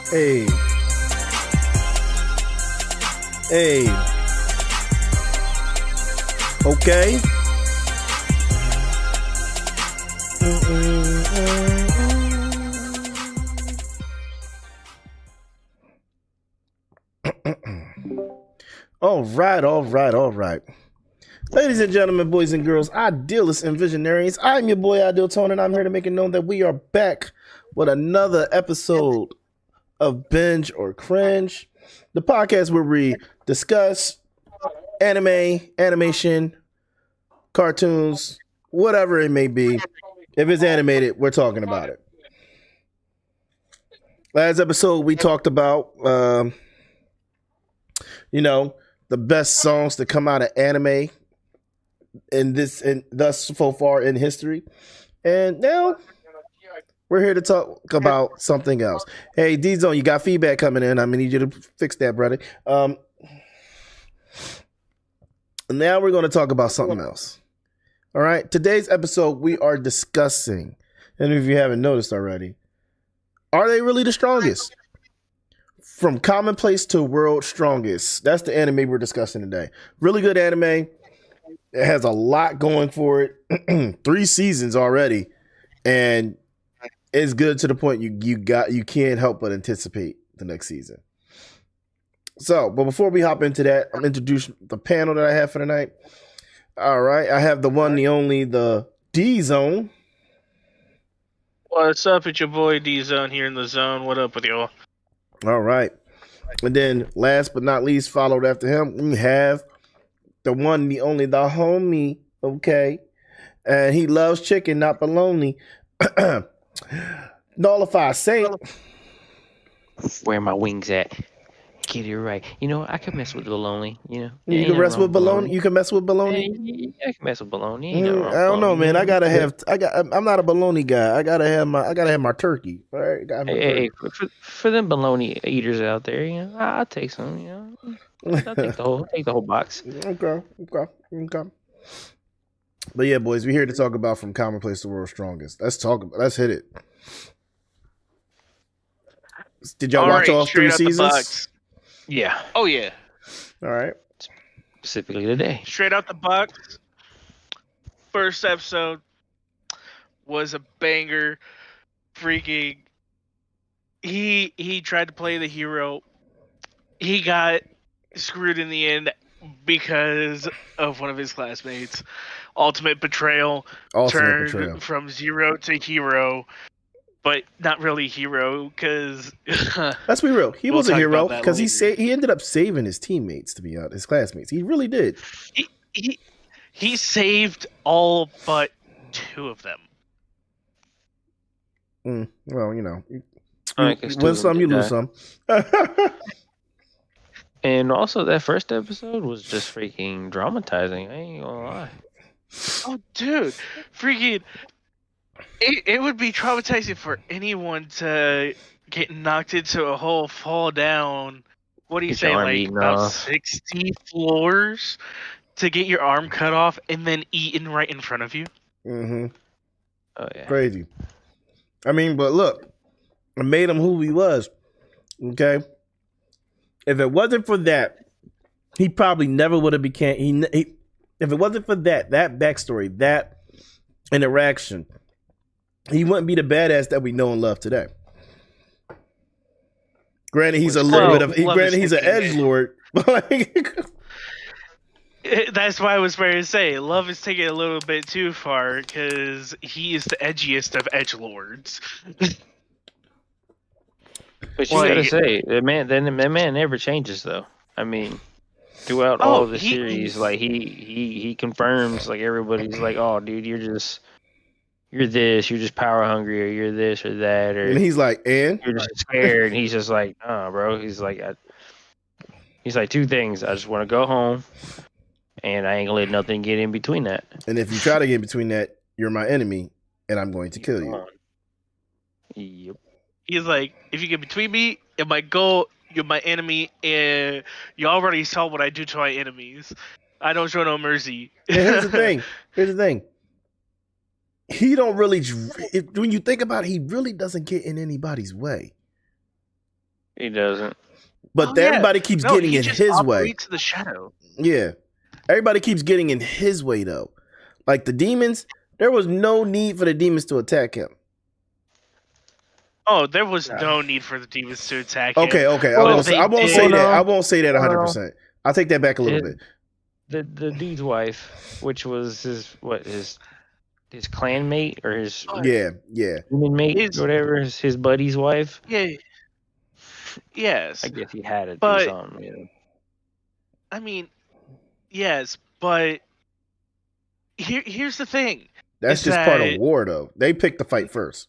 Hey, hey, okay. All right, all right, all right. Ladies and gentlemen, boys and girls, idealists and visionaries, I'm your boy Ideal Tone, and I'm here to make it known that we are back with another episode of Binge or Cringe, the podcast where we discuss anime, animation, cartoons, whatever it may be. If it's animated, we're talking about it. Last episode, we talked about, the best songs to come out of anime and thus so far in history. And now we're here to talk about something else. Hey, D-Zone, you got feedback coming in. I'm going to need you to fix that, brother. Now we're going to talk about something else. All right. Today's episode, we are discussing, and if you haven't noticed already, are they really the strongest? From commonplace to world strongest. That's the anime we're discussing today. Really good anime. It has a lot going for it. 3 seasons already. And it's good to the point you can't help but anticipate the next season. So, but before we hop into that, I'm introducing the panel that I have for tonight. All right. I have the one, the only, the D-Zone. What's up? It's your boy D-Zone here in the zone. What up with y'all? All right. And then last but not least, followed after him, we have the one, the only, the homie. Okay. And he loves chicken, not bologna. Nullify Saint. Where my wings at? Get it right. You know, I can mess with bologna. You know, You can mess with bologna. You can mess with bologna. Yeah, I can mess with bologna. I don't know, man. I'm not a bologna guy. I gotta have my turkey. All right. Hey, for them bologna eaters out there, you know, I'll take some. You know, I'll take the whole box. Okay. But yeah, boys, we're here to talk about from commonplace to world's strongest. Let's hit it. Did y'all watch all 3 seasons? Yeah. Oh yeah. All right. Specifically today. Straight out the box. First episode was a banger. Freaking. He tried to play the hero. He got screwed in the end because of one of his classmates. Ultimate betrayal. Turned from zero to hero. But not really hero, because let's be real. He was a hero because he ended up saving his teammates, to be honest, his classmates. He really did. He saved all but 2 of them. Well, you know, you win some, you lose some. And also, that first episode was just freaking dramatizing. I ain't gonna lie. Oh, dude, freaking. It would be traumatizing for anyone to get knocked into a hole, fall down. What do you say, like about 60 floors to get your arm cut off and then eaten right in front of you? Mm-hmm. Oh yeah, crazy. I mean, but look, it made him who he was. Okay, if it wasn't for that, he probably never would have became. If it wasn't for that backstory, that interaction, he wouldn't be the badass that we know and love today. Granted, he's a little bit of. Granted, he's an edgelord. That's why I was ready to say love is taking it a little bit too far because he is the edgiest of edgelords. But you gotta say, that man never changes though. I mean, throughout all of the series, like he confirms, like everybody's like, oh, dude, you're this, you're just power hungry, or you're this or that, or and he's like, and you're just scared, and he's just like, nah, bro. He's like 2 things. I just want to go home, and I ain't gonna let nothing get in between that. And if you try to get in between that, you're my enemy, and I'm going to kill you. Yep. He's like, if you get between me and my goal, you're my enemy, and you already saw what I do to my enemies. I don't show no mercy. Here's the thing. He don't really, when you think about it, he really doesn't get in anybody's way. He doesn't. But everybody keeps getting in his way. He just the shadow. Yeah. Everybody keeps getting in his way, though. Like the demons, there was no need for the demons to attack him. Oh, there was no need for the demons to attack him. Okay. I won't say that. I won't say that 100%. I'll take that back a little bit. The dude's wife, which was his clan mate or his human mate, whatever, his buddy's wife. Yeah. Yes. I guess he had to do something. Yeah. I mean, yes, but here's the thing. That's just part of war, though. They picked the fight first.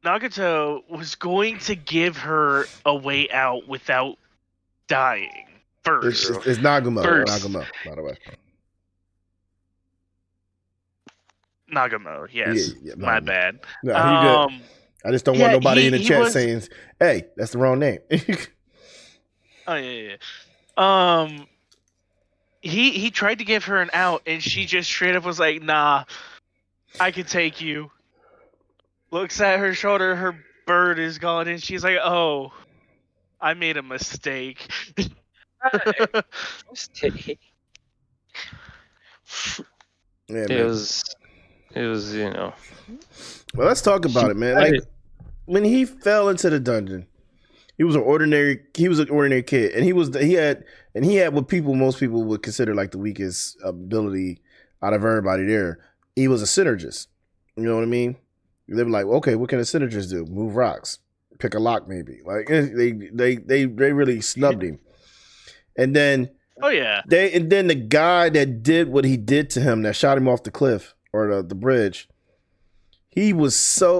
Nagato was going to give her a way out without dying first. It's Nagumo. Nagumo, by the way. Nagamo, yes. Yeah, my bad. No, you good. I just don't want nobody in the chat saying, "Hey, that's the wrong name." Oh yeah. He tried to give her an out, and she just straight up was like, "Nah, I can take you." Looks at her shoulder, her bird is gone, and she's like, "Oh, I made a mistake." It was, Well, let's talk about it, man. Like when he fell into the dungeon, he was an ordinary kid, and he had what most people would consider like the weakest ability out of everybody there. He was a synergist. You know what I mean? They were like, okay, what can a synergist do? Move rocks, pick a lock, maybe. Like they really snubbed him. And then the guy that did what he did to him, that shot him off the cliff or the bridge, he was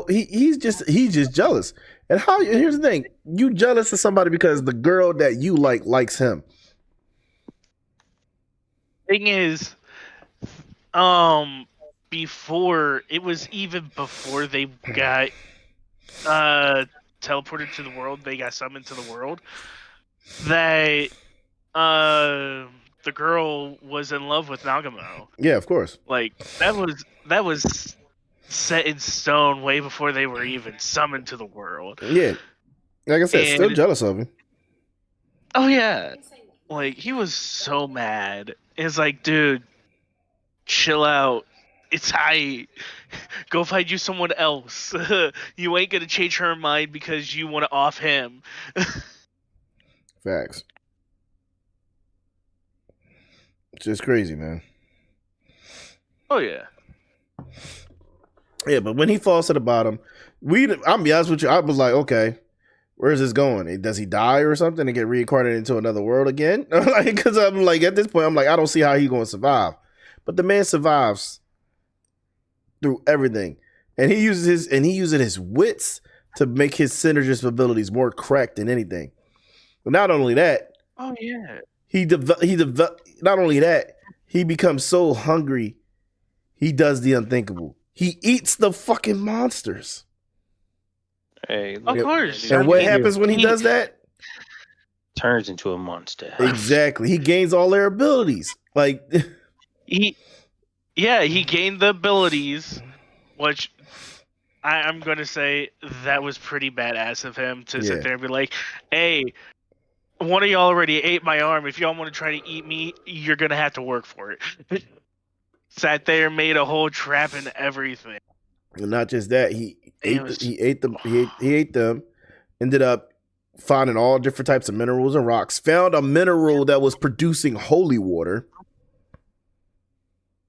he's just jealous. And here's the thing, you jealous of somebody because the girl that you likes him. Thing is, before they got teleported to the world, they got summoned to the world, that the girl was in love with Nagamo. Yeah, of course. Like that was set in stone way before they were even summoned to the world. Yeah. Like I said, still jealous of him. Oh yeah. Like he was so mad. It's like, dude, chill out. It's high. Go find you someone else. You ain't gonna change her mind because you want to off him. Facts. It's just crazy, man. Oh yeah. Yeah, but when he falls to the bottom, I'm be honest with you, I was like, okay, where's this going? Does he die or something and get reincarnated into another world again? Because I'm like, at this point, I'm like, I don't see how he's going to survive. But the man survives through everything, and he uses his wits to make his synergist abilities more cracked than anything. But not only that, oh yeah, not only that, he becomes so hungry, he does the unthinkable. He eats the fucking monsters. Hey, of course. And what happens when he does that? Turns into a monster. Exactly. He gains all their abilities. Like he gained the abilities, which I'm going to say that was pretty badass of him to sit there and be like, hey, one of y'all already ate my arm. If y'all want to try to eat me, you're going to have to work for it. Sat there, made a whole trap and everything. And not just that, he ate them, ended up finding all different types of minerals and rocks, found a mineral that was producing holy water.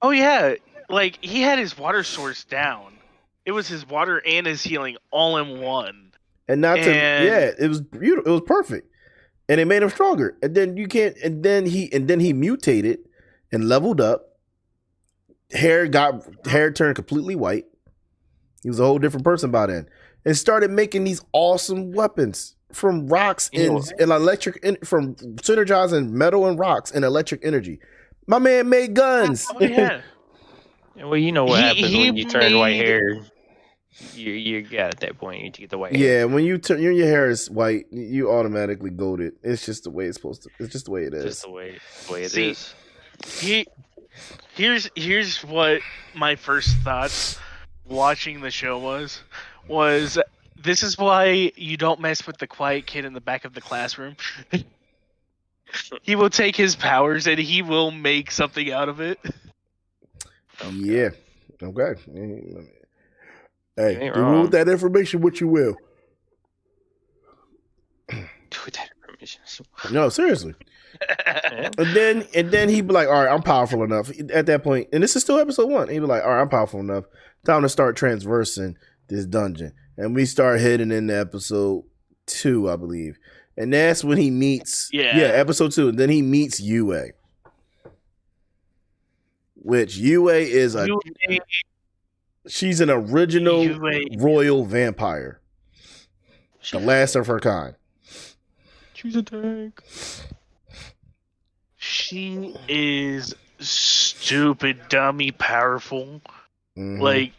Oh yeah, like he had his water source down. It was his water and his healing all in one. And it was beautiful. It was perfect. And it made him stronger. And then he mutated and leveled up. Hair turned completely white. He was a whole different person by then. And started making these awesome weapons from rocks and electric, from synergizing metal and rocks and electric energy. My man made guns. Oh, yeah. Well, you know what happens when you turn white hair. You got at that point you get the white hair. Yeah, when your hair is white, you automatically goaded. It's just the way it's supposed to. It's just the way it is. Just the way it is. Here's what my first thoughts watching the show was This is why you don't mess with the quiet kid in the back of the classroom. He will take his powers and he will make something out of it. Yeah. Okay. You Hey, ain't do wrong. with that information what you will. With that information. No, seriously. And then he'd be like, all right, I'm powerful enough. At that point, and this is still episode 1, he'd be like, all right, I'm powerful enough. Time to start transversing this dungeon. And we start heading into episode 2, I believe. And that's when he meets episode 2. And then he meets Yue. Which Yue is she's an original royal vampire. The last of her kind. She's a tank. She is stupid, dummy, powerful. Mm-hmm. Like,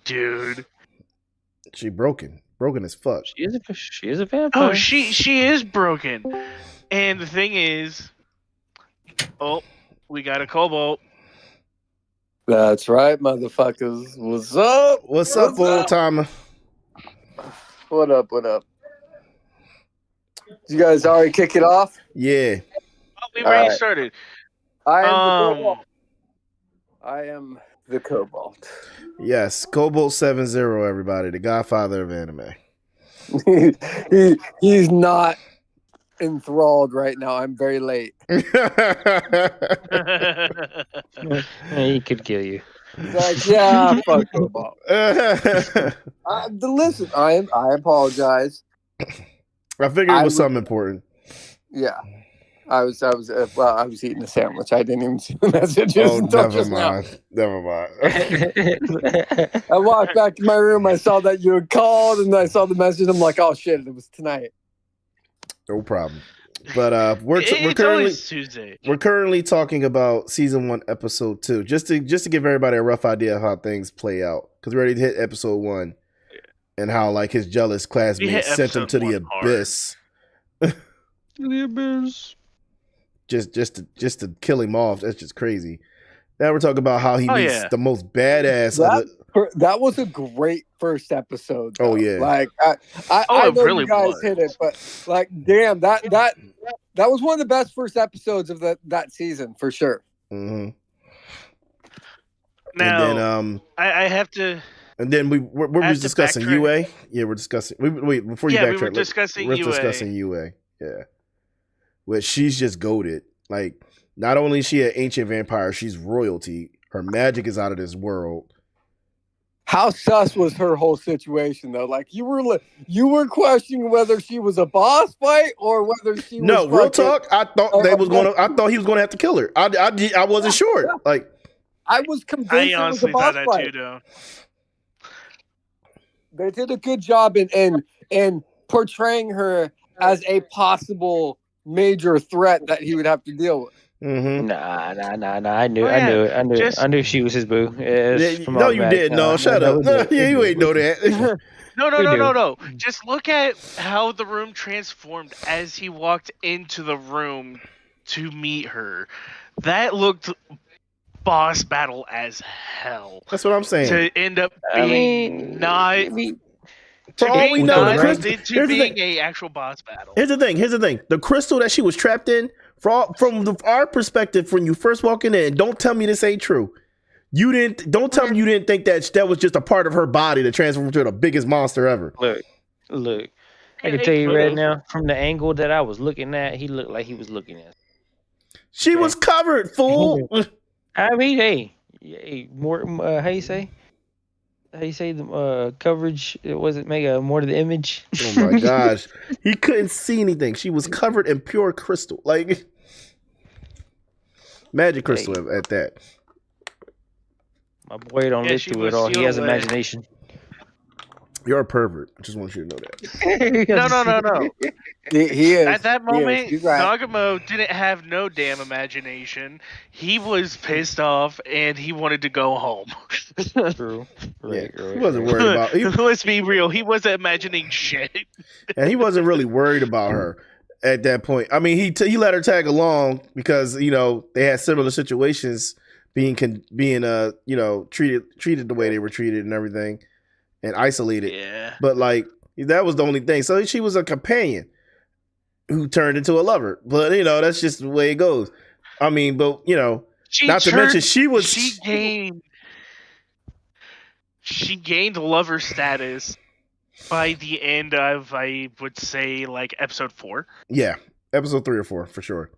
dude. She broken as fuck. She is a vampire. Oh, she is broken. And the thing is, we got a kobold. That's right, motherfuckers. What's up? What's up, old timer? What up? You guys already kick it off? Yeah. Oh, we already started. I am the Cobalt. Yes, Cobalt 70, everybody, the godfather of anime. He's not enthralled right now. I'm very late. He could kill you. He's like, yeah, fuck Cobalt. Listen, I apologize. I figured it was something important. Yeah. I was eating a sandwich. I didn't even see the messages until just now. Never mind. I walked back to my room. I saw that you had called, and I saw the message. I'm like, oh shit, it was tonight. No problem. But we're currently talking about season 1, episode 2, just to give everybody a rough idea of how things play out, because we already hit episode 1, and how like his jealous classmates sent him to the abyss. The abyss. Just to kill him off. That's just crazy. Now we're talking about how he meets the most badass. That was a great first episode. Though. Oh yeah, like I know really you guys hit it, but like, damn, that was one of the best first episodes of that season for sure. Mm-hmm. Now, and then, I have to. And then we're discussing UA. Yeah, we're discussing. Wait, before you backtrack, we were discussing UA. Yeah. Which she's just goated. Like, not only is she an ancient vampire, she's royalty. Her magic is out of this world. How sus was her whole situation though? Like you were questioning whether she was a boss fight or whether she was. No, real talk. I thought I thought he was gonna have to kill her. I wasn't sure. Yeah. Like I was convinced. I honestly thought that too, though. They did a good job in portraying her as a possible major threat that he would have to deal with. Mm-hmm. Nah. I knew she was his boo. No, you didn't. No, shut up. You ain't know that. No. Just look at how the room transformed as he walked into the room to meet her. That looked boss battle as hell. That's what I'm saying. To end up being for all we know, being a actual boss battle. Here's the thing. The crystal that she was trapped in, from our perspective, when you first walking in, don't tell me this ain't true. Don't tell me you didn't think that was just a part of her body to transform into the biggest monster ever. Look. I can tell you right now, from the angle that I was looking at, he looked like he was looking at. She was covered, fool. I mean, hey, more. How you say the coverage? Was it make more to the image? Oh my gosh, he couldn't see anything. She was covered in pure crystal, like magic crystal at that. My boy don't live through it all. He has imagination. You're a pervert. I just want you to know that. No. He is. At that moment, right. Nagamo didn't have no damn imagination. He was pissed off and he wanted to go home. True. Right. He wasn't worried about. Let's be real. He wasn't imagining shit. And he wasn't really worried about her at that point. I mean, he let her tag along because they had similar situations being treated the way they were treated and everything. And isolated. Yeah. But That was the only thing. So she was a companion who turned into a lover. But that's just the way it goes. I mean, but not to mention she gained lover status by the end of, I would say, like episode 4. Yeah, episode 3 or 4 for sure.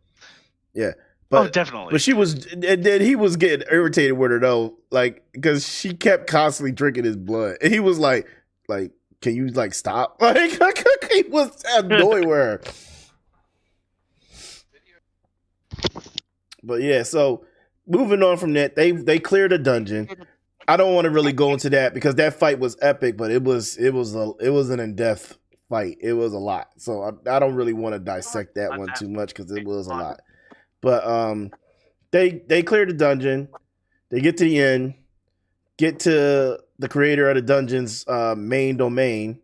Yeah, but definitely. But she was, and then he was getting irritated with her though, like because she kept constantly drinking his blood, and he was like, can you stop? Like he was annoyed with her. But yeah, so moving on from that, they cleared a dungeon. I don't want to really go into that because that fight was epic, but it was an in-depth fight. It was a lot, so I don't really want to dissect that one too much because it was a lot. But they cleared the dungeon. They get to the end, get to the creator of the dungeon's main domain,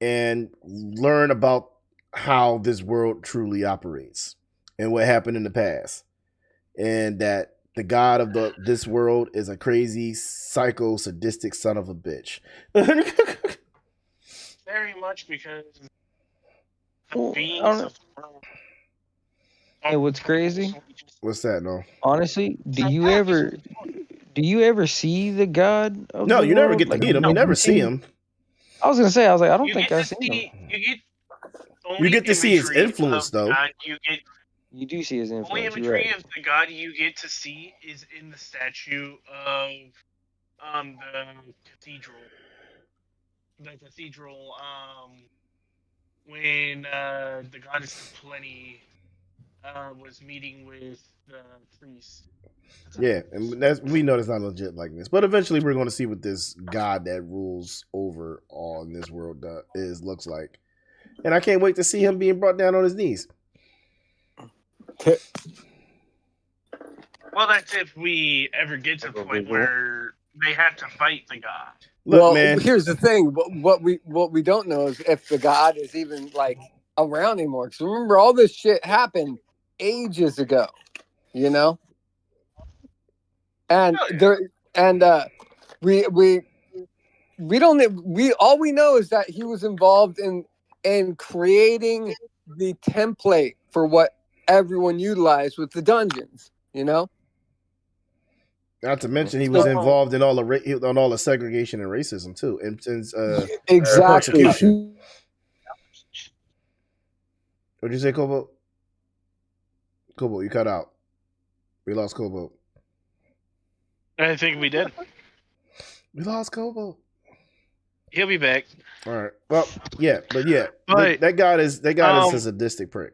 and learn about how this world truly operates and what happened in the past, and that the god of this world is a crazy, psycho, sadistic son of a bitch. Very much because Well, the beings I don't- of the world. Hey, what's crazy? What's that? No, Honestly, do you ever see the god of no, the you never world? get to Like, meet him. You never see him. I was gonna say, I don't You think get I've to seen see. him. You get to see his imagery influence, of though. God. You do see his Only influence. You're imagery right. of the god you get to see is in the statue of the cathedral. The cathedral, when the goddess of plenty was meeting with the priest. Yeah, and we know that's not legit like this, but eventually we're going to see what this god that rules over all in this world looks like, and I can't wait to see him being brought down on his knees. Well, that's if we ever get to the point where they have to fight the god. Look, man. Here's the thing. What we don't know is if the god is even around anymore. Because remember, all this shit happened ages ago. And we all we know is that he was involved in creating the template for what everyone utilized with the dungeons. Not to mention he was involved in all the segregation and racism too, and exactly. persecution. What'd you say, Kobo? Kobo, you cut out. We lost Kobo. I think we did. We lost Kobo. He'll be back. All right. Well, yeah, but But, that guy is a sadistic prick.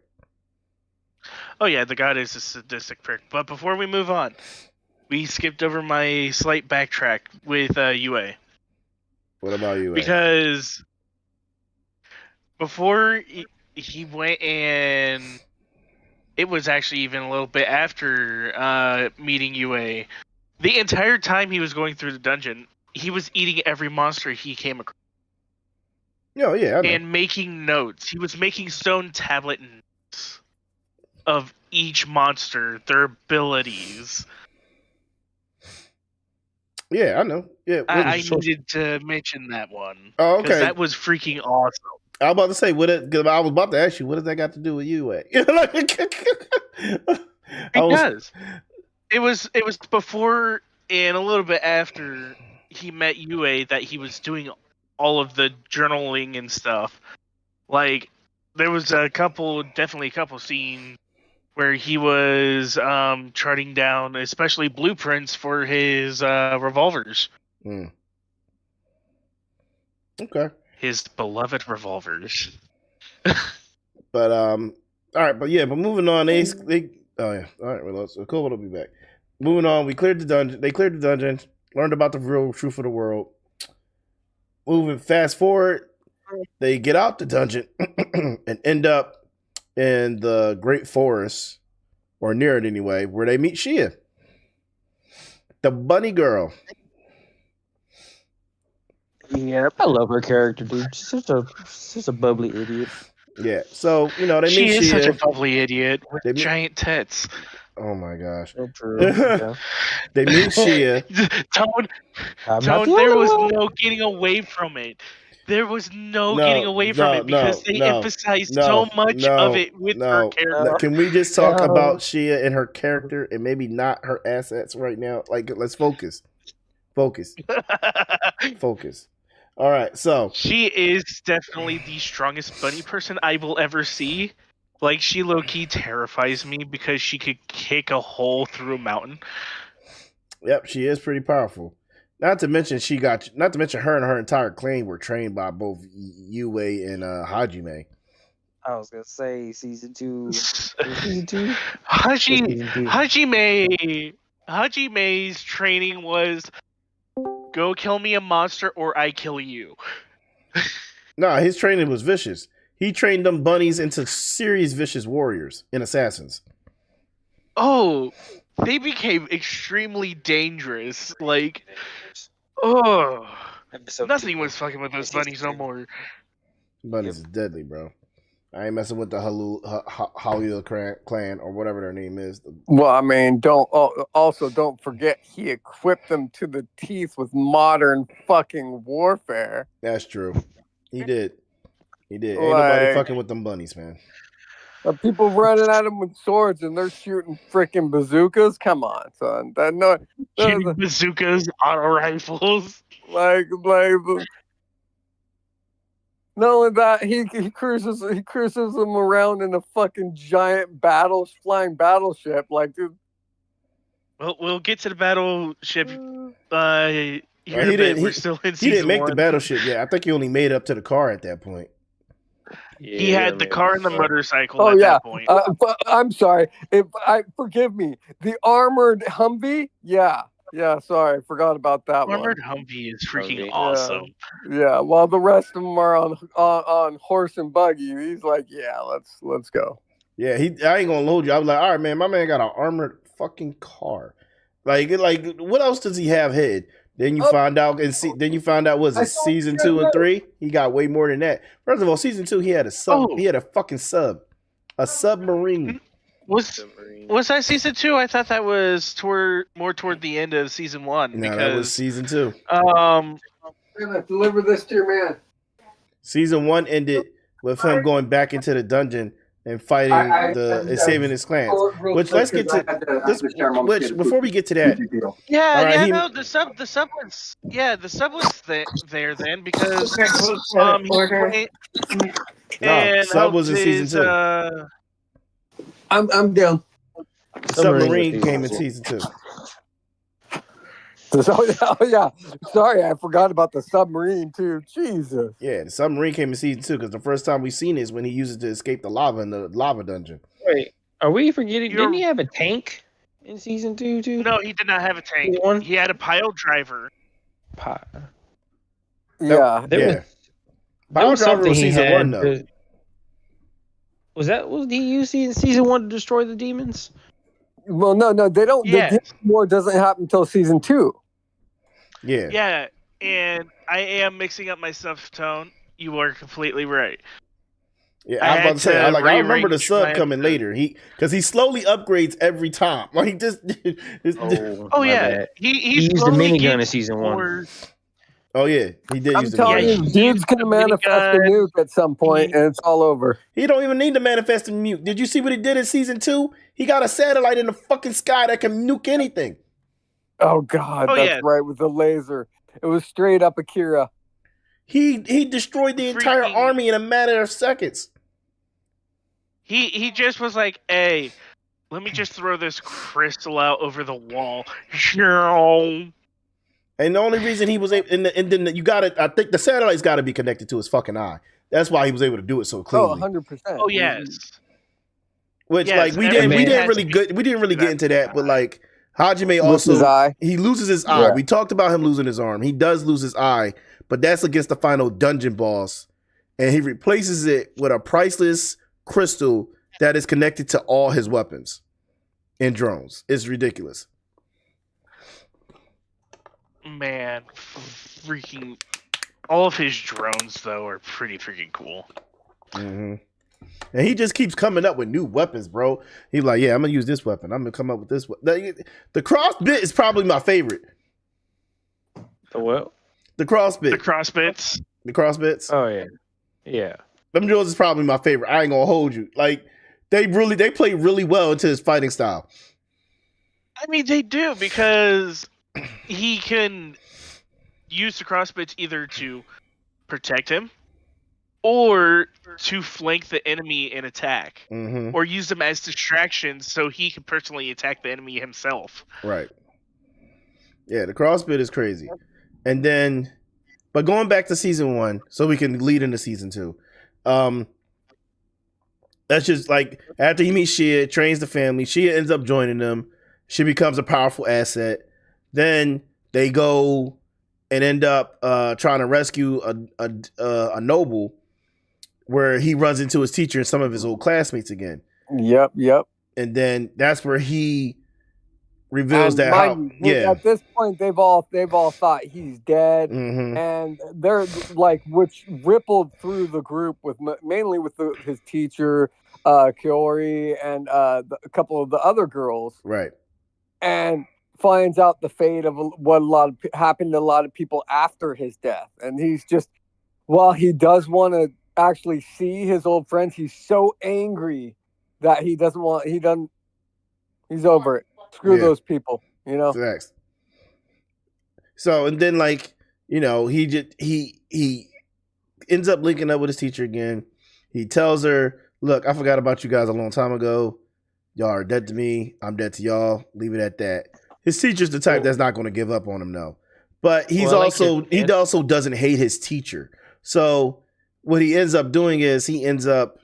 Oh yeah, the god is a sadistic prick. But before we move on, we skipped over my slight backtrack with UA. What about you? Because before he went, and it was actually even a little bit after meeting UA, the entire time he was going through the dungeon, he was eating every monster he came across. Oh yeah, I know. And making notes. He was making stone tablet notes of each monster, their abilities. Yeah, I know. Yeah, I needed to mention that one. Oh, okay. That was freaking awesome. I was about to say, because I was about to ask you, what does that got to do with you? Because it was before and a little bit after he met UA that he was doing all of the journaling and stuff. Like, there was definitely a couple scenes where he was charting down, especially blueprints for his revolvers. Mm. Okay. His beloved revolvers. But all right, but moving on, they oh yeah, all right, well, so Kobo will be back. Moving on, they cleared the dungeon, learned about the real truth of the world. Moving fast forward, they get out the dungeon and end up in the Great Forest, or near it anyway, where they meet Shia, the bunny girl. Yep, I love her character, dude. She's such a bubbly idiot. Yeah, so they meet Shia. She is such a bubbly idiot with giant tits. Oh my gosh. So true. Yeah. They meet Shia. Tone, there was no getting away from it. there was no No, getting away from no, it because no, they no, emphasized no, so much of no, it with her no. character. Can we just talk No. about Shia and her character and maybe not her assets right now? Like, let's focus. Focus. All right, so She is definitely the strongest bunny person I will ever see. Like, she low-key terrifies me because she could kick a hole through a mountain. yep, she is pretty powerful. Not to mention her and her entire clan were trained by both Yue and Hajime. I was gonna say season 2. Season 2? Hajime's training was go kill me a monster or I kill you. Nah, his training was vicious. He trained them bunnies into serious vicious warriors and assassins. Oh, they became extremely dangerous. Like, oh, Episode nothing 2. was fucking with those bunnies no more. Bunnies is deadly, bro. I ain't messing with the Halil clan or whatever their name is. Well, I mean, don't forget he equipped them to the teeth with modern fucking warfare. That's true. He did. Ain't nobody fucking with them bunnies, man. People running at him with swords and they're shooting freaking bazookas. Come on, son. Shooting bazookas, auto rifles. Like, not only that, he cruises them around in a fucking giant flying battleship. Like, dude. Well, we'll get to the battleship. He didn't make the one. battleship yet. I think he only made it up to the car at that point. Yeah, He had the car and the motorcycle Oh at yeah. that point. But I'm sorry. Forgive me. The armored Humvee. Yeah. Sorry, forgot about that one. Armored Humvee is freaking Humvee. awesome. Yeah. While the rest of them are on horse and buggy, he's like, yeah, let's go. Yeah, I ain't gonna load you. I was like, all right, man, my man got an armored fucking car. Like, what else does he have hid? Then you find out was it season 2 and 3? He got way more than that. First of all, season 2 he had a sub. He had a fucking sub, a submarine. Was that season 2? I thought that was more toward the end of season 1. No, that was season 2. I'm gonna deliver this to your man. Season 1 ended with him going back into the dungeon and fighting and saving his clans. Which let's get to this. Which before we get to that, the sub was there then because sub was in season 2. I'm down. Submarine came in season 2. Oh yeah, sorry, I forgot about the submarine too. Jesus. Yeah, the submarine came in season 2 because the first time we seen it is when he used it to escape the lava in the lava dungeon. Wait, are we forgetting? Didn't he have a tank in season 2 too? No, he did not have a tank. He had a pile driver. Yeah. There was something was season 1 though. Was he used in season 1 to destroy the demons? Well, no, they don't. Yes. The demon war doesn't happen until season 2. Yeah. Yeah, and I am mixing up my stuff tone. You are completely right. Yeah, I was about to say, I remember the sub coming later. Because he slowly upgrades every time. Like just. Bad. He used the minigun in season 1. Oh yeah, he did. I'm telling you, dude's gonna manifest a nuke at some point, and it's all over. He don't even need to manifest a nuke. Did you see what he did in season 2? He got a satellite in the fucking sky that can nuke anything. Oh God, that's right, with the laser. It was straight up Akira. He destroyed the entire army in a matter of seconds. He just was like, hey, let me just throw this crystal out over the wall. And the only reason he was able, and then I think the satellite's got to be connected to his fucking eye. That's why he was able to do it so cleanly. 100%. Oh yes. Which we didn't really get into that, but like Hajime also he loses his eye. We talked about him losing his arm. He does lose his eye, but that's against the final dungeon boss, and he replaces it with a priceless crystal that is connected to all his weapons and drones. It's ridiculous. Man, freaking all of his drones though are pretty freaking cool. Mm-hmm. And he just keeps coming up with new weapons, bro. He's like, yeah, I'm gonna use this weapon. I'm gonna come up with this one. The cross bit is probably my favorite. The what? The cross bit. The cross bits. The cross bits. Oh yeah, yeah. Them drills is probably my favorite. I ain't gonna hold you. Like they play really well into his fighting style. I mean, they do because he can use the crossbits either to protect him or to flank the enemy and attack, or use them as distractions so he can personally attack the enemy himself. Right. Yeah, the crossbit is crazy. And then, but going back to season 1, so we can lead into season 2. That's just like after he meets Shia, trains the family, Shia ends up joining them. She becomes a powerful asset. Then they go and end up trying to rescue a noble, where he runs into his teacher and some of his old classmates again. Yep. And then that's where he reveals that at this point they've all thought he's dead, and they're like, which rippled through the group with mainly with his teacher, Kiori, and a couple of the other girls, right? And finds out the fate of what happened to a lot of people after his death, and he's just, while he does want to actually see his old friends, he's so angry that he's over it. Screw those people, you know. Facts. So, and then he ends up linking up with his teacher again. He tells her, "Look, I forgot about you guys a long time ago. Y'all are dead to me. I'm dead to y'all. Leave it at that." His teacher's the type that's not going to give up on him, though. But he also doesn't hate his teacher. So what he ends up doing is he ends up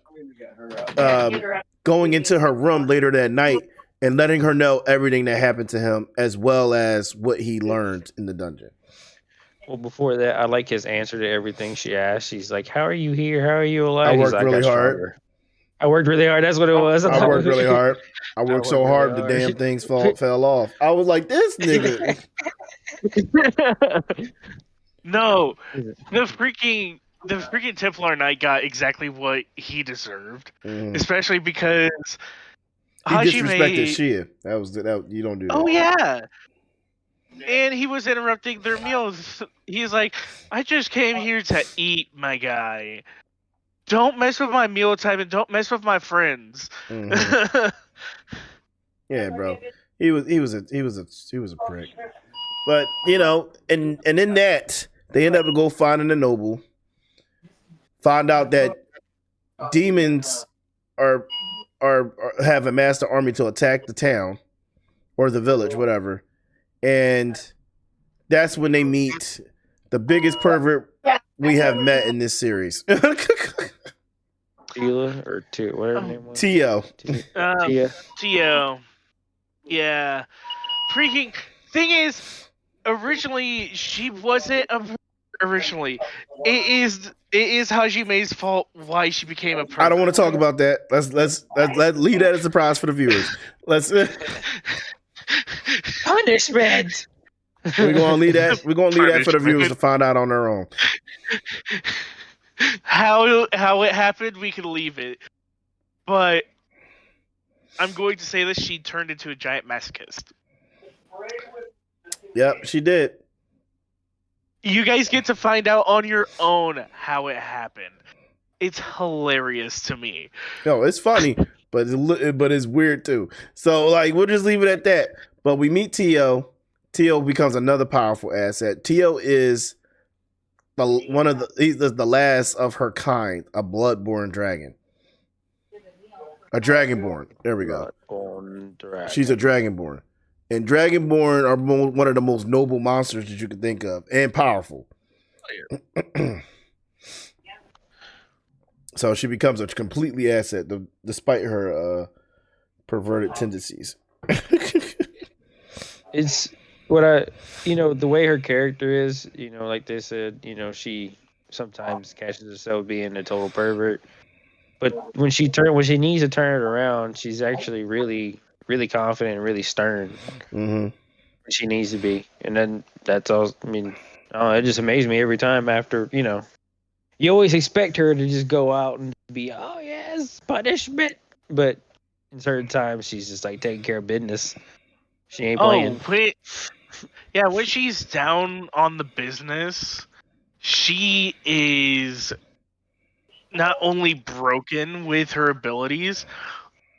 going into her room later that night and letting her know everything that happened to him, as well as what he learned in the dungeon. Well, before that, I like his answer to everything she asked. She's like, "How are you here? How are you alive?" I worked really hard. I worked really hard. That's what it was. I worked really hard. I worked so hard the damn things fell off. I was like, this nigga. No, the freaking Templar Knight got exactly what he deserved, especially because he disrespected Shia. That you don't do that. Oh yeah, and he was interrupting their meals. He's like, "I just came here to eat, my guy. Don't mess with my mealtime and don't mess with my friends." Yeah, bro. He was a prick. But and in that they end up to go finding the noble. Find out that demons are have amassed an army to attack the town or the village, whatever. And that's when they meet the biggest pervert we have met in this series. Tila or Tio, whatever her name was. Tio. Tio. Yeah. Freaking thing is, originally she wasn't originally. It is Hajime's fault why she became a pervert. I don't want to talk about that. Let's leave that as a surprise for the viewers. Let's punishment. We're gonna leave that for the viewers to find out on their own. How it happened, we can leave it. But I'm going to say this: she turned into a giant masochist. Yep, she did. You guys get to find out on your own how it happened. It's hilarious to me. No, it's funny, but it's weird too. So we'll just leave it at that. But we meet Tio. Tio becomes another powerful asset. Tio is he's the last of her kind, a bloodborne dragon. A dragonborn. There we go. She's a dragonborn. And dragonborn are one of the most noble monsters that you can think of, and powerful. So she becomes a completely asset, despite her perverted tendencies. It's what the way her character is, like they said, she sometimes catches herself being a total pervert. But when she needs to turn it around, she's actually really, really confident and really stern. She needs to be. And then that's all. I mean, it just amazed me every time after, you always expect her to just go out and be, oh, yes, punishment. But in certain times, she's just like taking care of business. She ain't playing. When she's down on the business, she is not only broken with her abilities,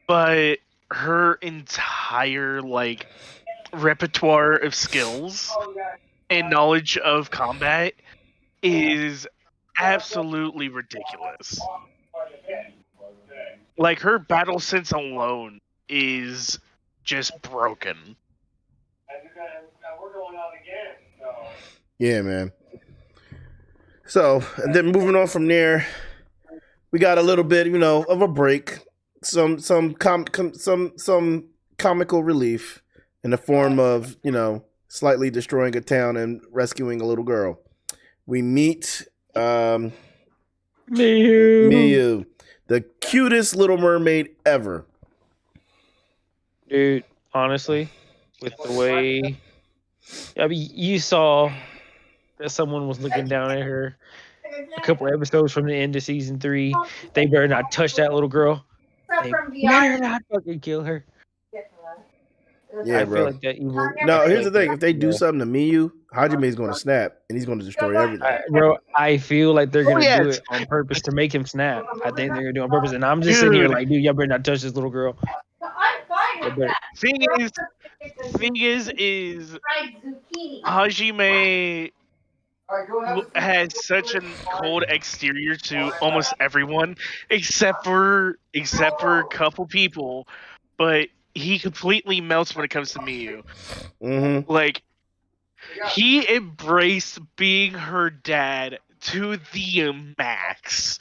but her entire like repertoire of skills and knowledge of combat is absolutely ridiculous. Like her battle sense alone is just broken. Yeah, man. So, and then moving on from there, we got a little bit, of a break, some comical relief in the form of, slightly destroying a town and rescuing a little girl. We meet Miyu, the cutest little mermaid ever. Dude, honestly, with the way, I mean, you saw that someone was looking down at her a couple episodes from the end of season 3. They better not touch that little girl. They better not fucking kill her. Yeah, I bro. feel like that evil. No, here's the thing: if they do something to Miyu, Hajime's going to snap and he's going to destroy everything. Bro, I feel like they're gonna do it on purpose to make him snap. I think they're gonna do it on purpose, and I'm just sitting here like, dude, y'all better not touch this little girl. Thing is, Hajime has such a cold exterior to almost everyone, except for a couple people, but he completely melts when it comes to Miyu. Mm-hmm. Like, he embraced being her dad to the max.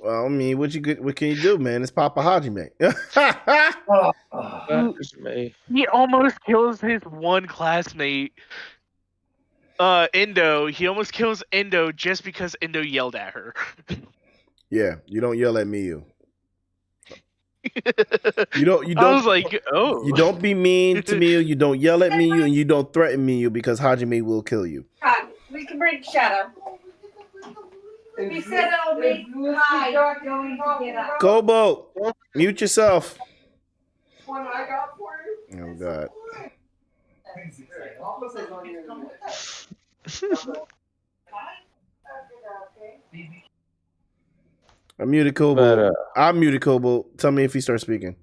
Well, I mean, what can you do, man? It's Papa Hajime. He almost kills his one classmate, Endo. He almost kills Endo just because Endo yelled at her. Yeah, you don't yell at Miyu. You don't. I was like, oh. You don't be mean to Miyu. You don't yell at Miyu, and you don't threaten Miyu because Hajime will kill you. We can bring Shadow. We said it'll make high going to get up. Kobo, mute yourself. One I got for you. Oh God. I'm muted, Kobo. I'm muted, Kobo. Tell me if he starts speaking.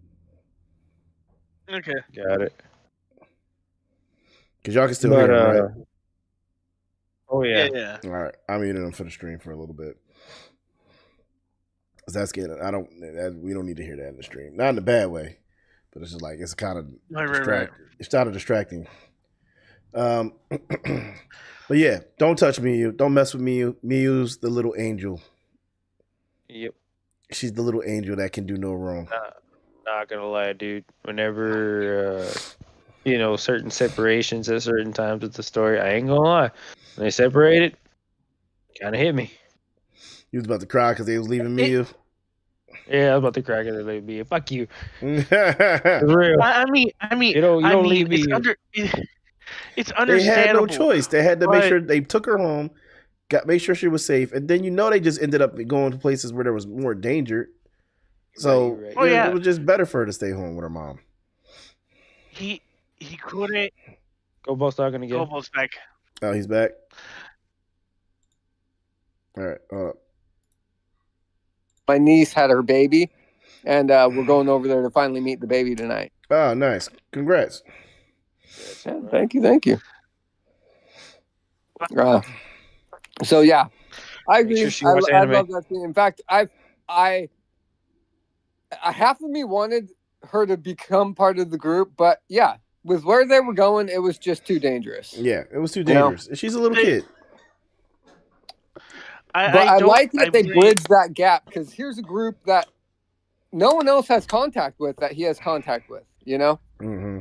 Okay. Got it. Because y'all can still hear him, right? Oh, yeah. Yeah. All right. I muted him for the stream for a little bit. Because that's getting, we don't need to hear that in the stream. Not in a bad way, but it's just like, it's kind of Right. It started distracting. But yeah, don't touch Miyu. Don't mess with Miyu. Miyu's the little angel. Yep. She's the little angel that can do no wrong. Not gonna lie, dude. Whenever certain separations at certain times of the story, I ain't gonna lie. When they separated, kind of hit me. You was about to cry because they was leaving Miyu. Yeah, I was about to cry because they leave me. Fuck you. For real. I mean, you don't leave me. It's understandable. They had no choice. They had to make sure they took her home, make sure she was safe, and then they just ended up going to places where there was more danger. So Right. It was just better for her to stay home with her mom. He couldn't. Kobo's talking again. Kobo's back. Oh, he's back. All right. Hold up. My niece had her baby, and we're going over there to finally meet the baby tonight. Oh, nice. Congrats. Yeah, thank you. So yeah, I agree. I love that scene. In fact, I half of me wanted her to become part of the group, but yeah, with where they were going, it was just too dangerous. Yeah, it was too dangerous. She's a little kid. I like that they bridged that gap, because here's a group that no one else has contact with that he has contact with, Mm-hmm.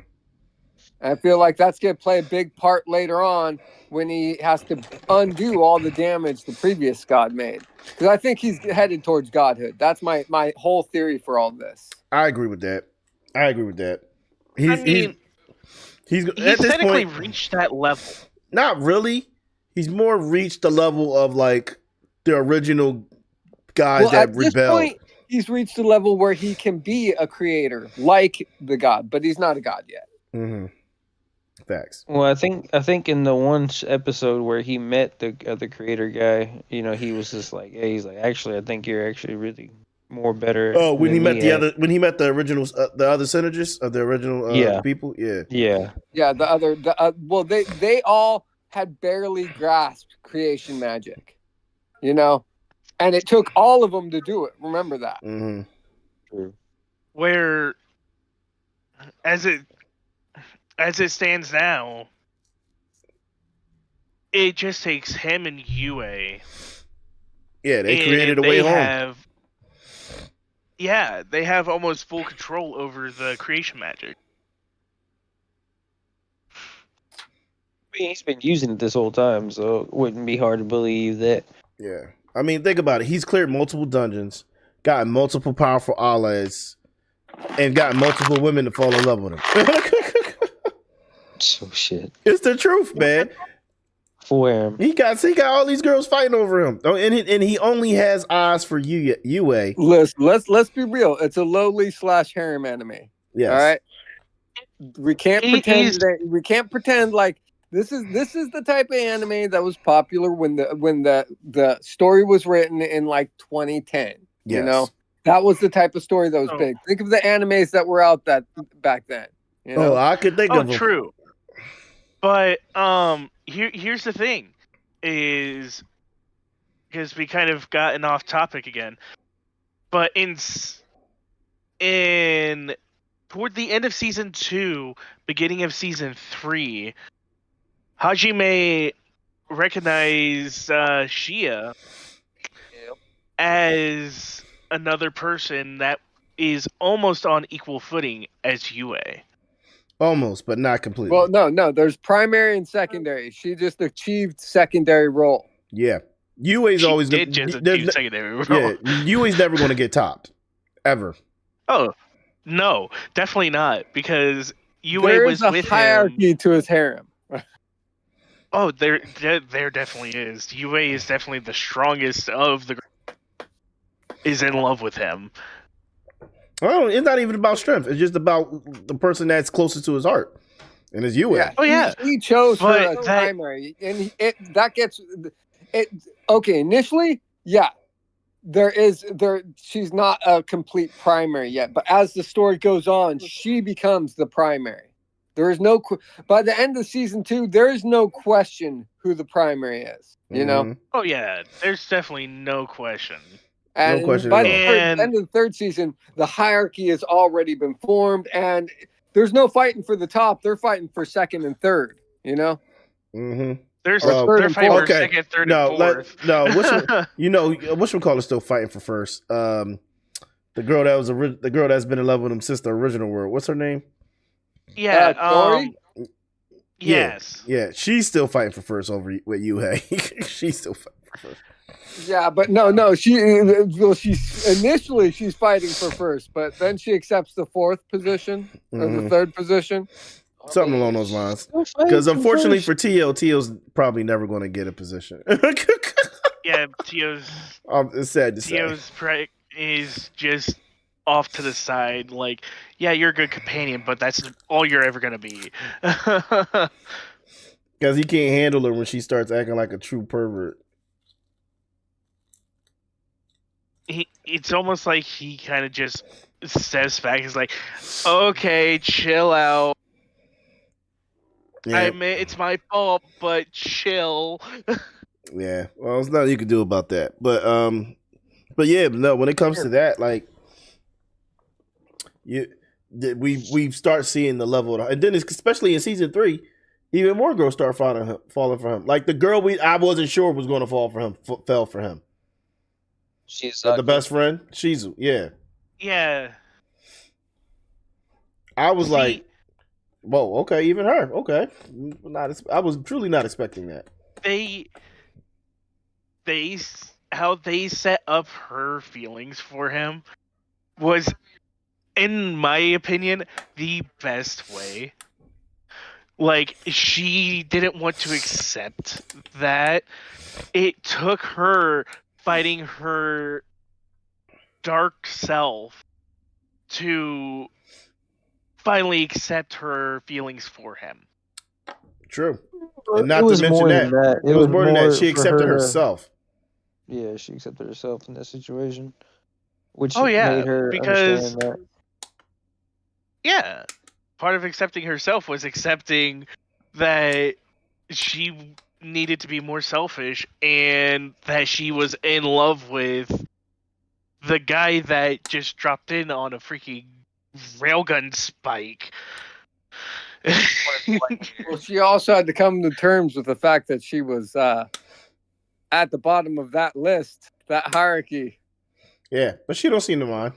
I feel like that's going to play a big part later on when he has to undo all the damage the previous god made. Because I think he's headed towards godhood. That's my whole theory for all this. I agree with that. He's at this technically point reached that level. Not really. He's more reached the level of like the original guys that rebelled. At this point, he's reached a level where he can be a creator like the god, but he's not a god yet. Mm-hmm. Facts. Well, I think in the one episode where he met the other creator guy, he was just like, hey, he's like, actually, I think you're actually really more better. Oh, when he than met me at-" when he met the originals, the other senators of the original Yeah. people, yeah. Yeah, well, they all had barely grasped creation magic, and it took all of them to do it. Remember that. Mm-hmm. True. Where, as it stands now, it just takes him and Yue. Yeah, they created a way home. They have almost full control over the creation magic. I mean, he's been using it this whole time, so it wouldn't be hard to believe that. Yeah. I mean, think about it. He's cleared multiple dungeons, got multiple powerful allies, and got multiple women to fall in love with him. So shit. It's the truth, man. For him. He got all these girls fighting over him. Oh, and he only has eyes for Yue. Let's be real. It's a lowly / harem anime. Yes. All right. We can't pretend like this is the type of anime that was popular when the story was written in like 2010. Yes. That was the type of story that was big. Think of the animes that were out that back then. Oh, I could think of them. True. But here's the thing, is because we kind of gotten off topic again. But toward the end of season 2, beginning of season 3, Hajime recognized Shia as another person that is almost on equal footing as Yue. Almost, but not completely. Well, no. There's primary and secondary. She just achieved secondary role. Yeah. Yue's always did just achieve secondary role. Yeah, Yue's never going to get topped. Ever. Oh, no. Definitely not. Because Yue was with him. There's a hierarchy to his harem. Oh, there definitely is. Yue is definitely the strongest of the group. Is in love with him. Oh, it's not even about strength. It's just about the person that's closest to his heart, and it's Yue. Yeah. Oh yeah, he chose her as primary, and okay. Initially, yeah, she's not a complete primary yet, but as the story goes on, she becomes the primary. There is by the end of season 2, there is no question who the primary is. Oh yeah, there's definitely no question. And no question by the end of the 3rd season, the hierarchy has already been formed, and there's no fighting for the top. They're fighting for 2nd and 3rd. Mm-hmm. They're fighting for 2nd, 3rd, and 4th. Which one call is still fighting for 1st? The girl that's been in love with him since the original world. What's her name? Yeah. Tori? Yes. Yeah, she's still fighting for 1st over with Yue. She's still fighting for 1st. Yeah, but no. She's fighting for 1st, but then she accepts the 4th position or the 3rd position. Something along those lines. Because unfortunately for Tio's probably never going to get a position. Yeah, Tio's. It's sad to Tio's say. is just off to the side. Like, yeah, you're a good companion, but that's all you're ever gonna be. Because he can't handle her when she starts acting like a true pervert. It's almost like he kind of just steps back. He's like, okay, chill out. Yeah. I admit it's my fault, but chill. Yeah. Well, there's nothing you can do about that. But yeah, no, when it comes to that, like, we start seeing the level and then especially in season 3, even more girls start falling for him. Like the girl I wasn't sure was going to fell for him. She's the best friend. She's yeah. I was like, whoa, okay, even her, okay. I was truly not expecting that. How they set up her feelings for him was, in my opinion, the best way. Like, she didn't want to accept that. It took her fighting her dark self to finally accept her feelings for him. True. And not it was to mention more that. than that. It was more than that. more She for accepted her to- herself. Yeah, she accepted herself in that situation, which Oh yeah, made her because understand that. yeah, part of accepting herself was accepting that she needed to be more selfish and that she was in love with the guy that just dropped in on a freaking railgun spike. Well, she also had to come to terms with the fact that she was at the bottom of that list, that hierarchy. Yeah, but she don't seem to mind.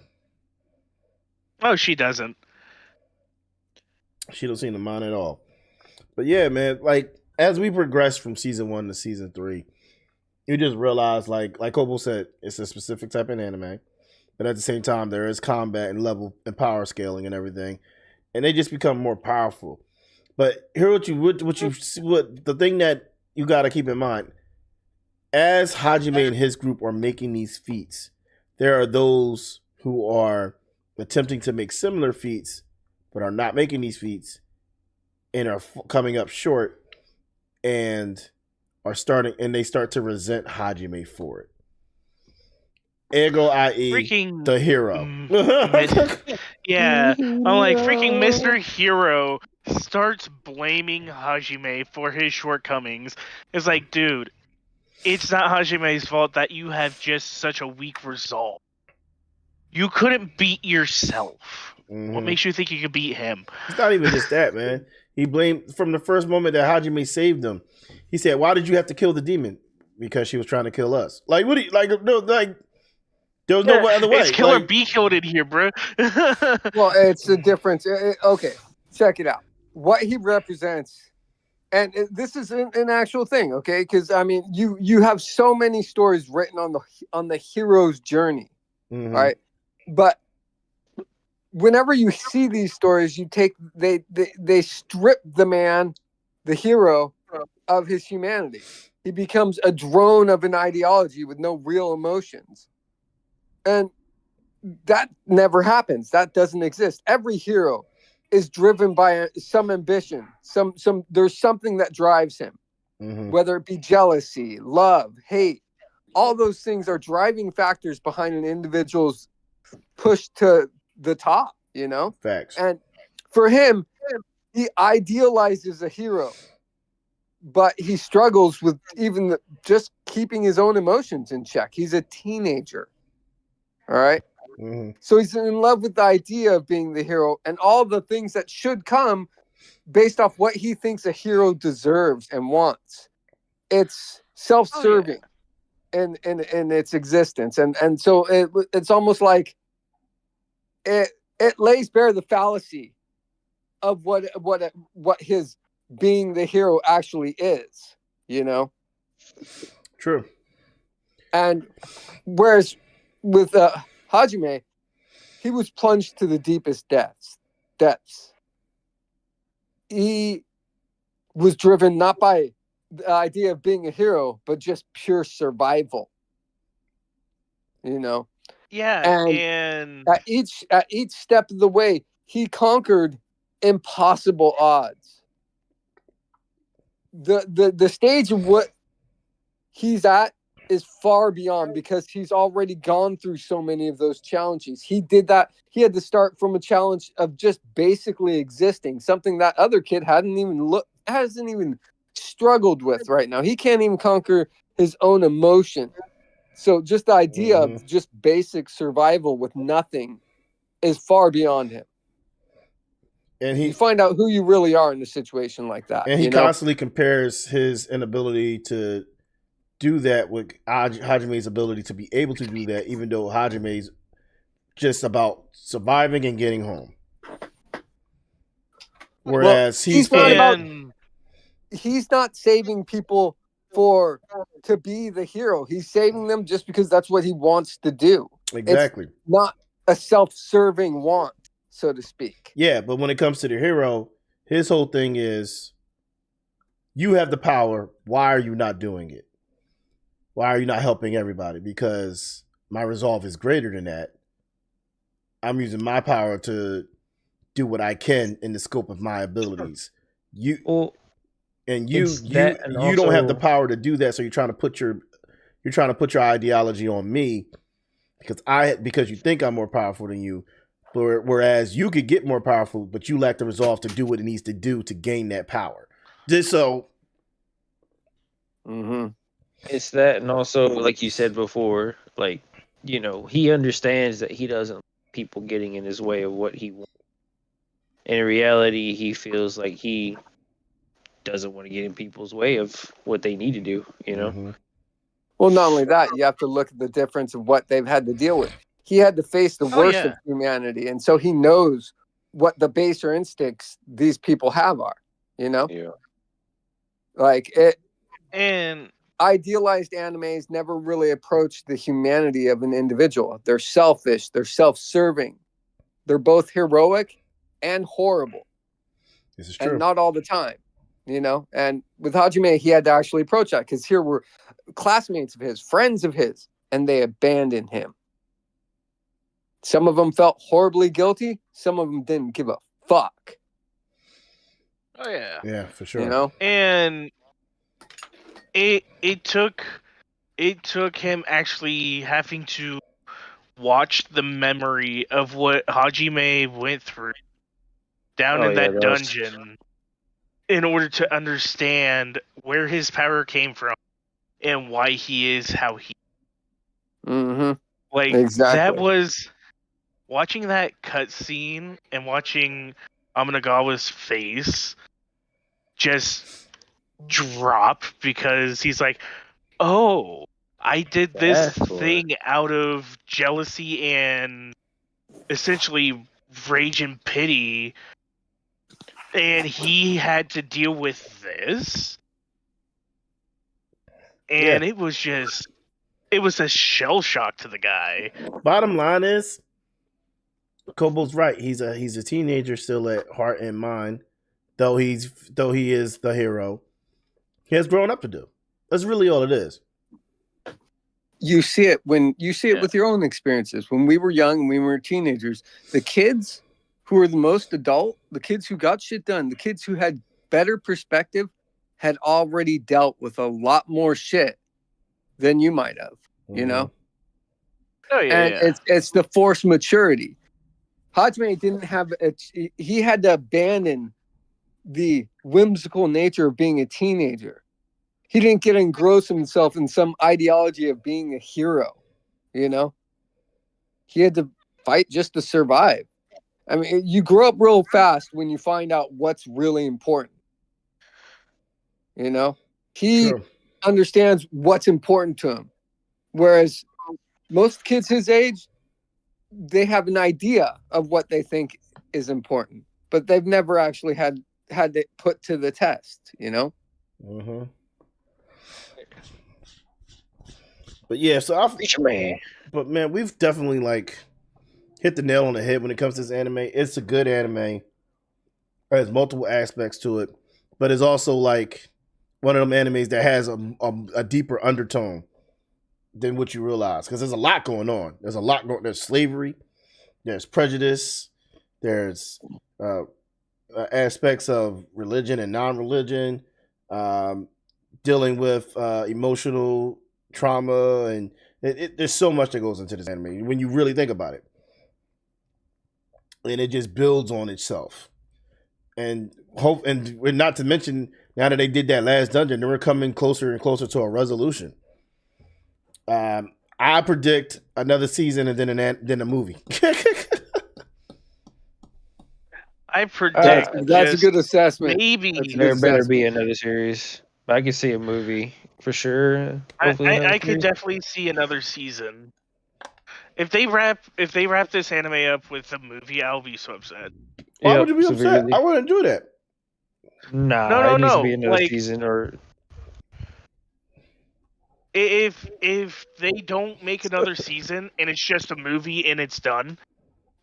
Oh, she doesn't. She don't seem to mind at all. But yeah, man, like as we progress from season 1 to season 3, you just realize, like Kobo said, it's a specific type of anime, but at the same time, there is combat and level and power scaling and everything, and they just become more powerful. But here, what the thing that you got to keep in mind, as Hajime and his group are making these feats, there are those who are attempting to make similar feats, but are not making these feats and are coming up short, and they start to resent Hajime for it. Ergo, i.e., Freaking the hero. Yeah, I'm like freaking Mr. Hero starts blaming Hajime for his shortcomings. It's like, dude, it's not Hajime's fault that you have just such a weak resolve. You couldn't beat yourself. What makes you think you could beat him? It's not even just that, man. He blamed from the first moment that Hajime saved him. He said, "Why did you have to kill the demon? Because she was trying to kill us." Like, what? There was no other way. It's kill or be killed in here, bro. Well, it's the difference. Okay, check it out. What he represents, and this is an actual thing, okay? Because I mean, you have so many stories written on the hero's journey, right? But whenever you see these stories, they strip the man, the hero, of his humanity. He becomes a drone of an ideology with no real emotions. And that never happens. That doesn't exist. Every hero is driven by some ambition. There's something that drives him, whether it be jealousy, love, hate. All those things are driving factors behind an individual's push to the top, you know? Facts. And for him, he idealizes a hero, but he struggles with even just keeping his own emotions in check. He's a teenager. All right. So he's in love with the idea of being the hero and all the things that should come based off what he thinks a hero deserves and wants. It's self-serving in its existence. And so it's almost like it lays bare the fallacy of what his being the hero actually is, you know? True. And whereas with Hajime, he was plunged to the deepest depths. He was driven not by the idea of being a hero, but just pure survival. You know? Yeah, and at each step of the way, he impossible odds. The stage of what he's at is far beyond, because he's already gone through so many of those challenges. He did that. He had to start from a challenge of just basically existing, something that other kid hasn't even struggled with right now. He can't even conquer his own emotion. So just the idea of just basic survival with nothing is far beyond him. And you find out who you really are in a situation like that. And he constantly compares his inability to do that with Hajime's ability to be able to do that, even though Hajime's just about surviving and getting home. Whereas he's not saving people to be the hero. He's saving them just because that's what he wants to do. Exactly. It's not a self-serving want, so to speak. Yeah, but when it comes to the hero, his whole thing is, you have the power. Why are you not doing it? Why are you not helping everybody? Because my resolve is greater than that. I'm using my power to do what I can in the scope of my abilities. and you It's that, and you don't have the also- power to do that. So you're trying to put your ideology on me because you think I'm more powerful than you. Whereas you could get more powerful, but you lack the resolve to do what it needs to do to gain that power. Just so. Mm-hmm. It's that, and also, like you said before, like, you know, he understands that he doesn't like people getting in his way of what he wants. In reality, he feels like he doesn't want to get in people's way of what they need to do, you know? Mm-hmm. Well, not only that, you have to look at the difference of what they've had to deal with. He had to face the worst of humanity, and so he knows what the baser instincts these people have are, you know? Yeah. Like, it. And Idealized animes never really approach the humanity of an individual. They're selfish, they're self-serving. They're both heroic and horrible. This is true. And not all the time, you know? And with Hajime, he had to actually approach that because here were classmates of his, friends of his, and they abandoned him. Some of them felt horribly guilty. Some of them didn't give a fuck. oh yeah, Yeah, for sure. You know? and it took him actually having to watch the memory of what Hajime went through down in that dungeon in order to understand where his power came from and why he is how he. Mm-hmm. Like, Exactly. that was watching that cutscene and watching Amanagawa's face just drop because he's like, oh, I did this thing out of jealousy and essentially rage and pity, and he had to deal with this. And it was a shell shock to the guy. Bottom line is, Kobo's right. He's a teenager still at heart and mind, though he is the hero. He has grown up to do. That's really all it is. You see it with your own experiences. When we were young and we were teenagers, the kids who were the most adult, the kids who got shit done, the kids who had better perspective had already dealt with a lot more shit than you might have, you know? Oh yeah. And it's the forced maturity. Hajime didn't have he had to abandon the whimsical nature of being a teenager. He didn't get engrossed himself in some ideology of being a hero, you know? He had to fight just to survive. I mean, you grow up real fast when you find out what's really important. You know? He understands what's important to him. Whereas most kids his age, they have an idea of what they think is important, but they've never actually had it put to the test, you know? Mm-hmm. But yeah, so but man, we've definitely like hit the nail on the head when it comes to this anime. It's a good anime. It has multiple aspects to it, but it's also like one of them animes that has a deeper undertone than what you realize, because there's a lot going on. There's slavery, there's prejudice, there's aspects of religion and non-religion, dealing with emotional trauma, and there's so much that goes into this anime when you really think about it, and it just builds on itself. And not to mention, now that they did that last dungeon, they were coming closer and closer to a resolution. I predict another season and then a movie. I predict that's a good assessment. Maybe there better be another series. I could see a movie for sure. I could definitely see another season. If they wrap this anime up with a movie, I'll be so upset. Why would you be upset? I wouldn't do that. Nah, it needs to be another season, or if they don't make another season and it's just a movie and it's done,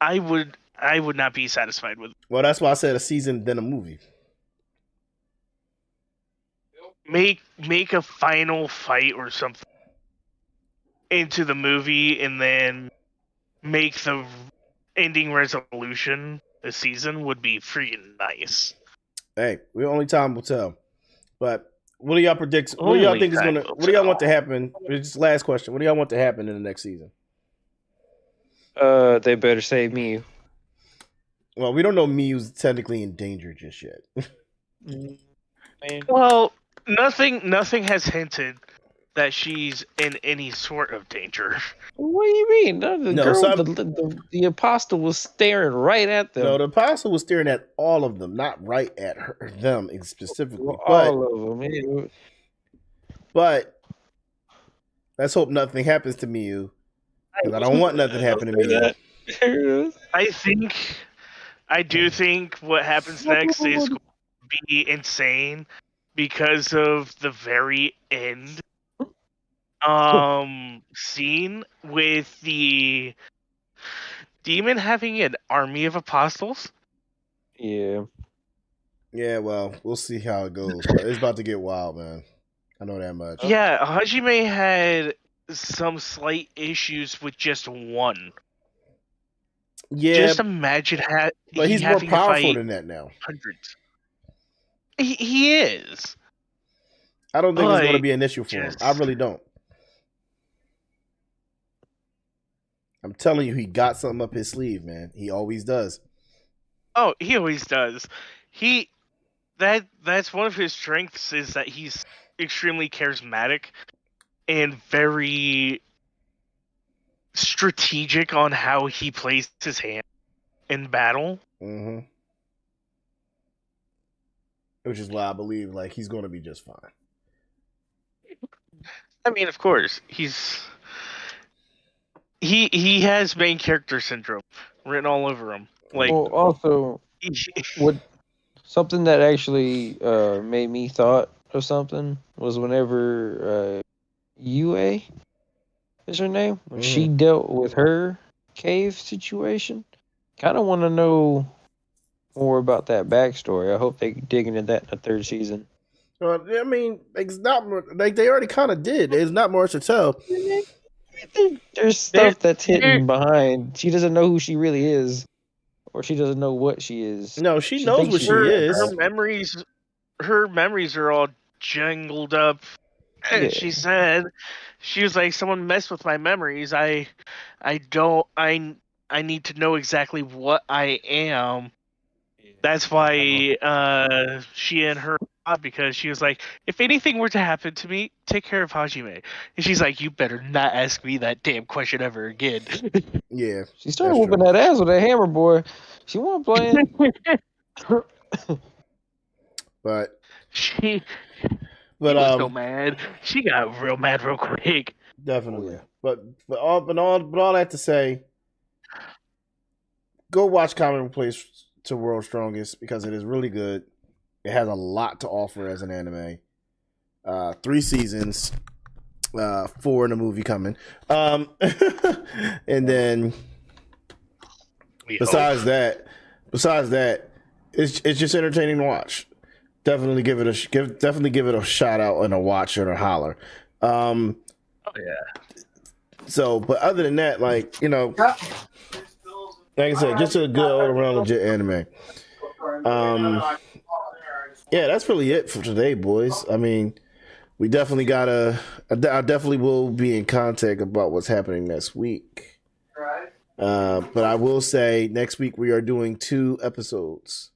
I would not be satisfied with it. Well, that's why I said a season then a movie. Make a final fight or something into the movie, and then make the ending resolution a season would be freaking nice. Hey, only time will tell. But what do y'all predict? What do y'all Only think is time gonna? will What do y'all want to tell. happen? Just last question. What do y'all want to happen in the next season? They better save me. Well, we don't know Miyu's technically in danger just yet. Man. Well, nothing has hinted that she's in any sort of danger. What do you mean? No, the No, girl, some- the apostle was staring right at them. No, the apostle was staring at all of them, not right at them specifically. Well, But all of them. Anyway. but let's hope nothing happens to Miyu, because I don't want nothing to happen to Miyu. I do think what happens next is going to be insane because of the very end scene with the demon having an army of apostles. Yeah. Yeah, well, we'll see how it goes, but it's about to get wild, man. I know that much. Yeah, Hajime had some slight issues with just one. Yeah, Just imagine but he's more having to powerful fight than that now. hundreds. He is. I don't think it's going to But be an issue for him. I just- really don't. I'm telling you, he got something up his sleeve, man. He always does. Oh, he always does. That's one of his strengths is that he's extremely charismatic and very strategic on how he plays his hand in battle. Mm-hmm. Which is why I believe like he's going to be just fine. I mean, of course, he has main character syndrome written all over him. Like, Well, also, what something that actually made me thought of something was whenever Yue is her name, when she dealt with her cave situation. Kind of want to know more about that backstory. I hope they dig into that in the third season. I mean, it's not like they already kind of did. There's not much to tell. There's stuff that's hidden behind. She doesn't know who she really is, or she doesn't know what she is. No, she knows thinks what she she's is. her memories are all jangled up. And Yeah. she said, she was like, someone messed with my memories. I need to know exactly what I am. That's why she and her, because she was like, if anything were to happen to me, take care of Hajime. And she's like, you better not ask me that damn question ever again. Yeah, She started that's whooping true. that ass with that hammer, boy. She wasn't playing. But She was so mad. She got real mad real quick. definitely. But all that to say, go watch Common Place to World's Strongest because it is really good. It has a lot to offer as an anime. 3 seasons, 4 in a movie coming. And then besides that, it's just entertaining to watch. Definitely give it a shout out and a watch and a holler. Oh yeah. So, but other than that, like, you know, like I said, just a good all around legit anime. Yeah, that's really it for today, boys. I mean, we definitely I definitely will be in contact about what's happening next week. But I will say next week we are doing 2 episodes.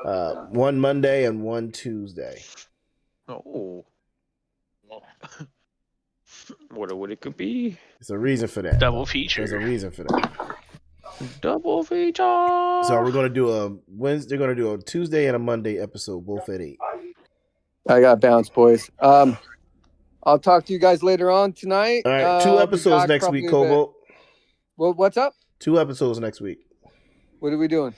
One Monday and one Tuesday. Oh. What it could be? There's a reason for that. Double feature. There's a reason for that. Double feature. So we're gonna do a Wednesday. They're gonna do a Tuesday and a Monday episode, both at 8. I got bounce, boys. I'll talk to you guys later on tonight. All right, 2 I'll be episodes back next probably week, a bit. Cobalt. Well, what's up? 2 episodes next week. What are we doing?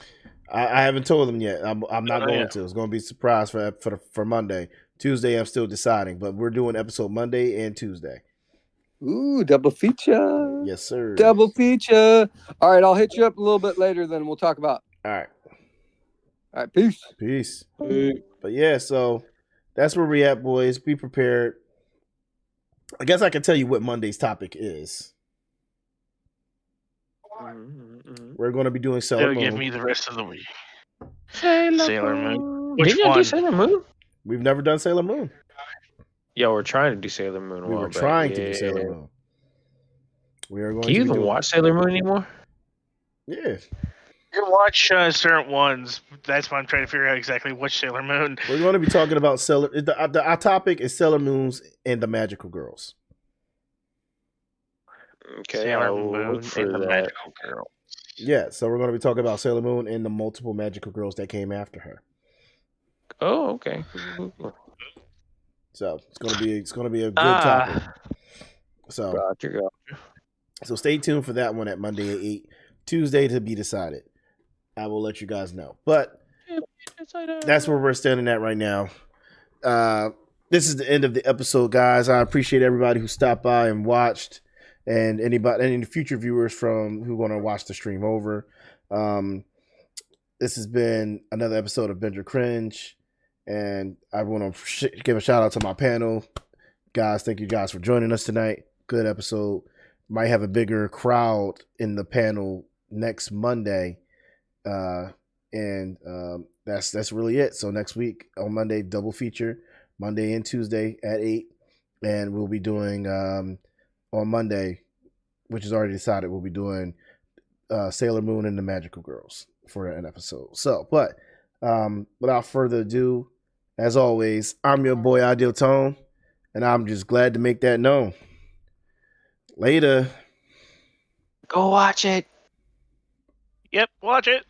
I haven't told them yet. I'm not Oh, going yeah. to. It's going to be a surprise for Monday. Tuesday, I'm still deciding, but we're doing episode Monday and Tuesday. Ooh, double feature. Yes, sir. Double feature. All right, I'll hit you up a little bit later, then we'll talk about. All right. All right, peace. Peace. But yeah, so that's where we at, boys. Be prepared. I guess I can tell you what Monday's topic is. We're going to be doing Sailor They'll Moon. give me the rest of the week. Sailor Sailor Moon. Moon. Which Did you do one? Sailor Moon? We've never done Sailor Moon. Yeah, we're trying to do Sailor Moon. We were trying to do Sailor Moon. We are going Can you to even watch Sailor Moon anymore? Yeah. You can watch certain ones. That's why I'm trying to figure out exactly which Sailor Moon. We're going to be talking about our topic is Sailor Moons and the Magical Girls. Okay, Sailor I'll Moon look for and the that. Magical Girl. Yeah, so we're going to be talking about Sailor Moon and the multiple magical girls that came after her. Oh, okay. So it's going to be a good topic. So Gotcha. So stay tuned for that one at Monday at 8. Tuesday to be decided. I will let you guys know. But that's where we're standing at right now. This is the end of the episode, guys. I appreciate everybody who stopped by and watched, and any future viewers from who are going to watch the stream over. This has been another episode of Binge Or Cringe, and I want to give a shout out to my panel. Guys, thank you guys for joining us tonight. Good episode. Might have a bigger crowd in the panel next Monday. And that's really it. So next week on Monday, double feature, Monday and Tuesday at 8. And we'll be doing on Monday, which is already decided, we'll be doing Sailor Moon and the Magical Girls for an episode. So, but without further ado, as always, I'm your boy Ideal Tone, and I'm just glad to make that known. Later. Go watch it. Yep, watch it.